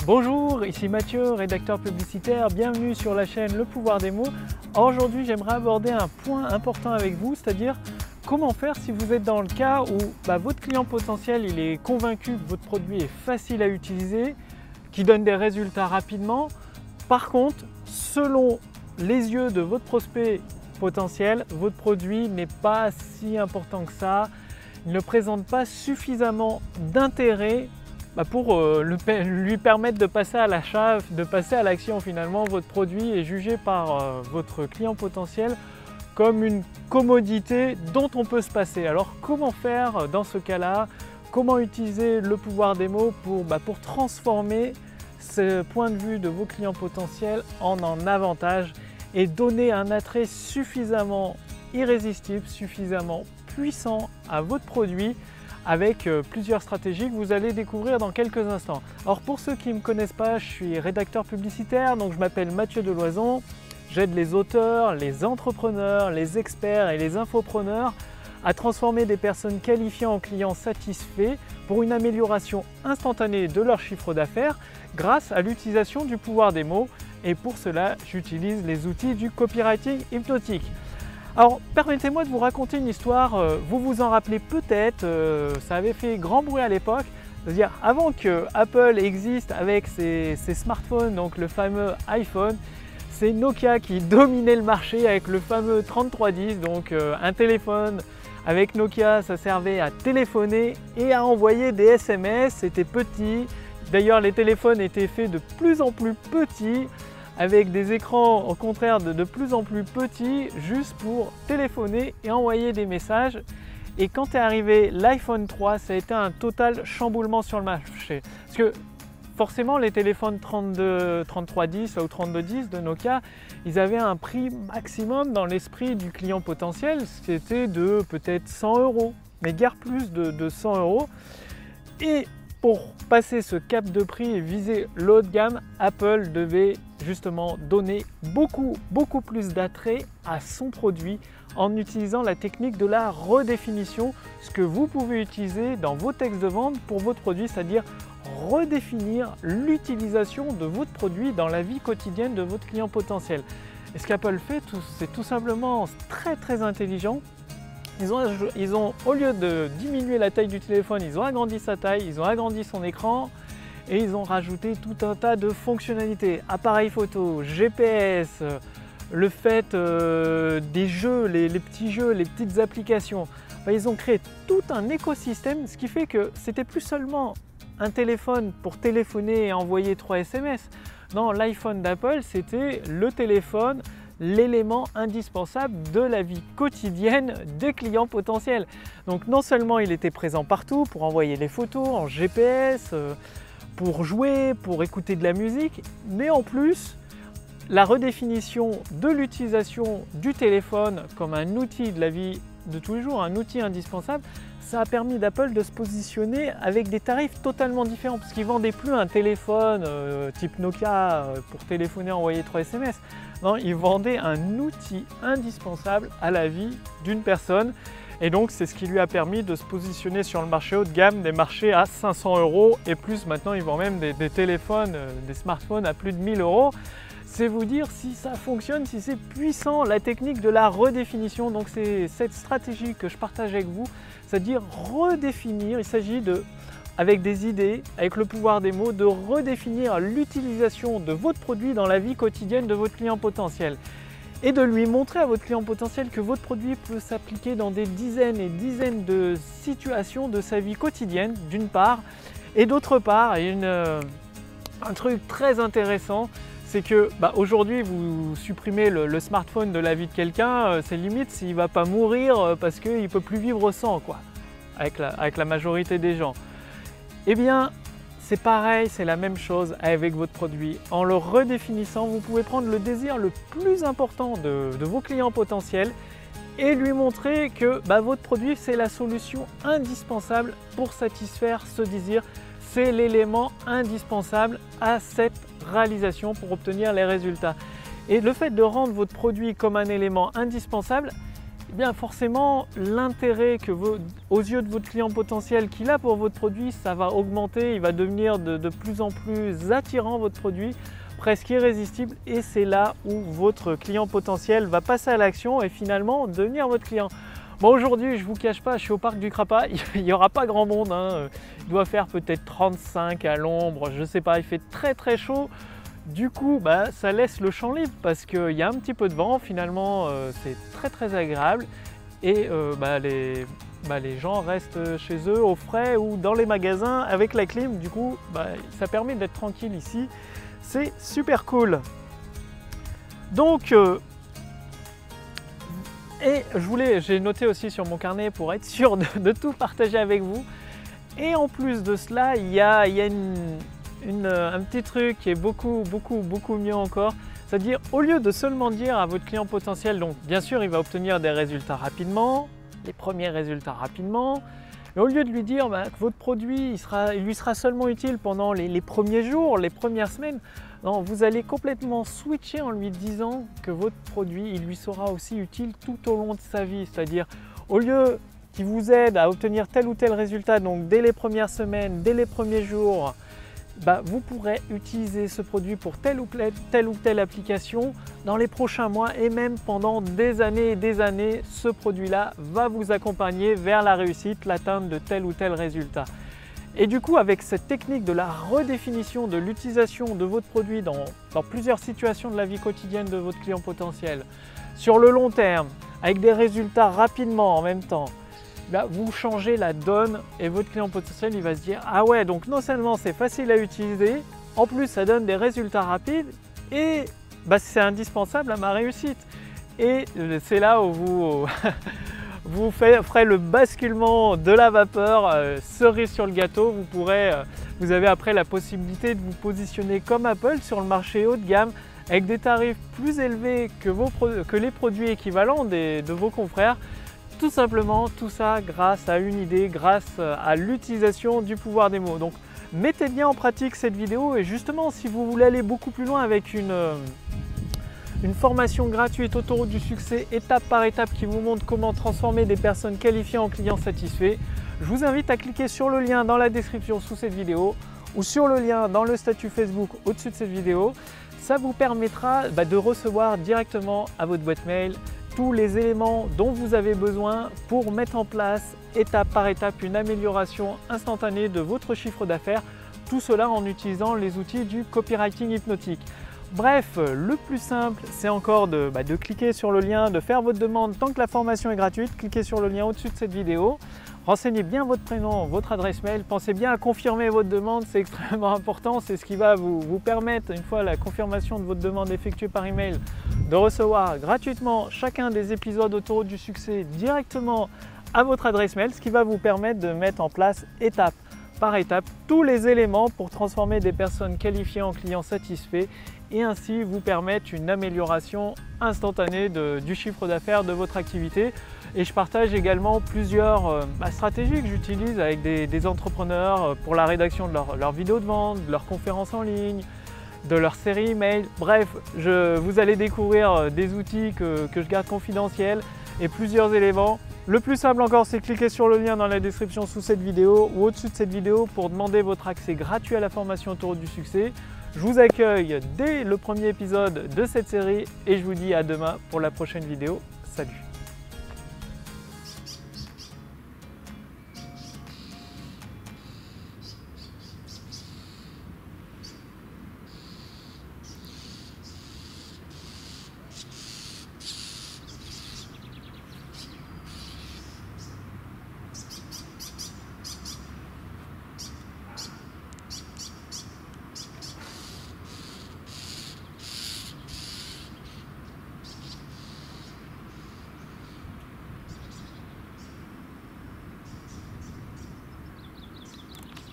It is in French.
Bonjour, ici Mathieu, rédacteur publicitaire, bienvenue sur la chaîne Le Pouvoir des mots. Aujourd'hui, j'aimerais aborder un point important avec vous, c'est-à-dire comment faire si vous êtes dans le cas où votre client potentiel il est convaincu que votre produit est facile à utiliser, qui donne des résultats rapidement. Par contre, selon les yeux de votre prospect potentiel, votre produit n'est pas si important que ça, il ne présente pas suffisamment d'intérêt pour lui permettre de passer à l'achat, de passer à l'action. Finalement, votre produit est jugé par votre client potentiel comme une commodité dont on peut se passer. Alors comment faire dans ce cas-là? Comment utiliser le pouvoir des mots pour transformer ce point de vue de vos clients potentiels en avantage et donner un attrait suffisamment irrésistible, suffisamment puissant à votre produit avec plusieurs stratégies que vous allez découvrir dans quelques instants. Alors pour ceux qui ne me connaissent pas, je suis rédacteur publicitaire, donc je m'appelle Mathieu Deloison. J'aide les auteurs, les entrepreneurs, les experts et les infopreneurs à transformer des personnes qualifiées en clients satisfaits pour une amélioration instantanée de leur chiffre d'affaires grâce à l'utilisation du pouvoir des mots. Et pour cela, j'utilise les outils du copywriting hypnotique. Alors, permettez-moi de vous raconter une histoire, vous vous en rappelez peut-être, ça avait fait grand bruit à l'époque, c'est-à-dire avant que Apple existe avec ses smartphones, donc le fameux iPhone, c'est Nokia qui dominait le marché avec le fameux 3310, donc un téléphone avec Nokia, ça servait à téléphoner et à envoyer des SMS, c'était petit. D'ailleurs, les téléphones étaient faits de plus en plus petits, avec des écrans au contraire de plus en plus petits, juste pour téléphoner et envoyer des messages. Et quand est arrivé l'iPhone 3, ça a été un total chamboulement sur le marché. Parce que forcément, les téléphones 3310 ou 3210 de Nokia, ils avaient un prix maximum dans l'esprit du client potentiel, c'était de peut-être 100 €, mais guère plus de 100 €. Et pour passer ce cap de prix et viser l'haut de gamme, Apple devait justement donner beaucoup plus d'attrait à son produit en utilisant la technique de la redéfinition, ce que vous pouvez utiliser dans vos textes de vente pour votre produit, c'est-à-dire redéfinir l'utilisation de votre produit dans la vie quotidienne de votre client potentiel. Et ce qu'Apple fait, c'est tout simplement très intelligent. Ils ont, au lieu de diminuer la taille du téléphone, ils ont agrandi sa taille, ils ont agrandi son écran et ils ont rajouté tout un tas de fonctionnalités. Appareil photo, GPS, le fait des jeux, les petits jeux, les petites applications. Ils ont créé tout un écosystème, ce qui fait que c'était plus seulement un téléphone pour téléphoner et envoyer 3 SMS. Non, l'iPhone d'Apple, c'était le téléphone, l'élément indispensable de la vie quotidienne des clients potentiels. Donc non seulement il était présent partout pour envoyer les photos en GPS, pour jouer, pour écouter de la musique, mais en plus la redéfinition de l'utilisation du téléphone comme un outil de la vie de tous les jours, un outil indispensable, ça a permis d'Apple de se positionner avec des tarifs totalement différents parce qu'ils ne vendaient plus un téléphone type Nokia pour téléphoner, envoyer 3 SMS. Non, ils vendaient un outil indispensable à la vie d'une personne et donc c'est ce qui lui a permis de se positionner sur le marché haut de gamme, des marchés à 500 € et plus. Maintenant, ils vendent même des téléphones, des smartphones à plus de 1000 €. C'est vous dire si ça fonctionne, si c'est puissant, la technique de la redéfinition. Donc c'est cette stratégie que je partage avec vous, c'est-à-dire redéfinir. Il s'agit avec des idées, avec le pouvoir des mots, de redéfinir l'utilisation de votre produit dans la vie quotidienne de votre client potentiel. Et de lui montrer à votre client potentiel que votre produit peut s'appliquer dans des dizaines et dizaines de situations de sa vie quotidienne, d'une part. Et d'autre part, il y a un truc très intéressant, c'est que aujourd'hui vous supprimez le smartphone de la vie de quelqu'un, c'est limite s'il ne va pas mourir parce qu'il ne peut plus vivre sans, quoi, avec la majorité des gens. Eh bien, c'est pareil, c'est la même chose avec votre produit. En le redéfinissant, vous pouvez prendre le désir le plus important de vos clients potentiels et lui montrer que votre produit, c'est la solution indispensable pour satisfaire ce désir. C'est l'élément indispensable à cette réalisation pour obtenir les résultats. Et le fait de rendre votre produit comme un élément indispensable, eh bien forcément l'intérêt aux yeux de votre client potentiel qu'il a pour votre produit, ça va augmenter, il va devenir de plus en plus attirant votre produit, presque irrésistible, et c'est là où votre client potentiel va passer à l'action et finalement devenir votre client. Bon, aujourd'hui, je ne vous cache pas, je suis au parc du Crapa, il n'y aura pas grand monde, hein. Il doit faire peut-être 35 à l'ombre, je ne sais pas, il fait très très chaud. Du coup, ça laisse le champ libre parce qu'il y a un petit peu de vent, finalement c'est très très agréable et les gens restent chez eux au frais ou dans les magasins avec la clim. Du coup, ça permet d'être tranquille ici, c'est super cool. Donc, j'ai noté aussi sur mon carnet pour être sûr de tout partager avec vous. Et en plus de cela, il y a un petit truc qui est beaucoup mieux encore. C'est-à-dire, au lieu de seulement dire à votre client potentiel, donc bien sûr il va obtenir des résultats rapidement, les premiers résultats rapidement, mais au lieu de lui dire que votre produit il lui sera seulement utile pendant les premiers jours, les premières semaines, non, vous allez complètement switcher en lui disant que votre produit il lui sera aussi utile tout au long de sa vie. C'est-à-dire, au lieu qu'il vous aide à obtenir tel ou tel résultat, donc dès les premières semaines, dès les premiers jours, vous pourrez utiliser ce produit pour telle ou telle application dans les prochains mois et même pendant des années et des années, ce produit-là va vous accompagner vers la réussite, l'atteinte de tel ou tel résultat. Et du coup, avec cette technique de la redéfinition de l'utilisation de votre produit dans plusieurs situations de la vie quotidienne de votre client potentiel, sur le long terme, avec des résultats rapidement en même temps, vous changez la donne et votre client potentiel il va se dire « Ah ouais, donc non seulement c'est facile à utiliser, en plus ça donne des résultats rapides et c'est indispensable à ma réussite. » Et c'est là où vous ferez le basculement de la vapeur, cerise sur le gâteau. Vous avez après la possibilité de vous positionner comme Apple sur le marché haut de gamme avec des tarifs plus élevés que les produits équivalents de vos confrères. Tout simplement, tout ça grâce à une idée, grâce à l'utilisation du pouvoir des mots. Donc, mettez bien en pratique cette vidéo et justement, si vous voulez aller beaucoup plus loin avec une formation gratuite Autoroute du succès, étape par étape, qui vous montre comment transformer des personnes qualifiées en clients satisfaits, je vous invite à cliquer sur le lien dans la description sous cette vidéo ou sur le lien dans le statut Facebook au-dessus de cette vidéo. Ça vous permettra de recevoir directement à votre boîte mail tous les éléments dont vous avez besoin pour mettre en place étape par étape une amélioration instantanée de votre chiffre d'affaires, tout cela en utilisant les outils du copywriting hypnotique. Bref, le plus simple, c'est encore de cliquer sur le lien, de faire votre demande tant que la formation est gratuite. Cliquez sur le lien au-dessus de cette vidéo. Renseignez bien votre prénom, votre adresse mail, pensez bien à confirmer votre demande, c'est extrêmement important, c'est ce qui va vous permettre, une fois la confirmation de votre demande effectuée par email, de recevoir gratuitement chacun des épisodes Autoroute du succès directement à votre adresse mail, ce qui va vous permettre de mettre en place étape par étape tous les éléments pour transformer des personnes qualifiées en clients satisfaits et ainsi vous permettre une amélioration instantanée du chiffre d'affaires de votre activité. Et je partage également plusieurs stratégies que j'utilise avec des entrepreneurs pour la rédaction de leurs vidéos de vente, de leurs conférences en ligne, de leur série email. Bref, vous allez découvrir des outils que je garde confidentiels et plusieurs éléments. Le plus simple encore, c'est de cliquer sur le lien dans la description sous cette vidéo ou au-dessus de cette vidéo pour demander votre accès gratuit à la formation Autoroute du succès. Je vous accueille dès le premier épisode de cette série et je vous dis à demain pour la prochaine vidéo. Salut!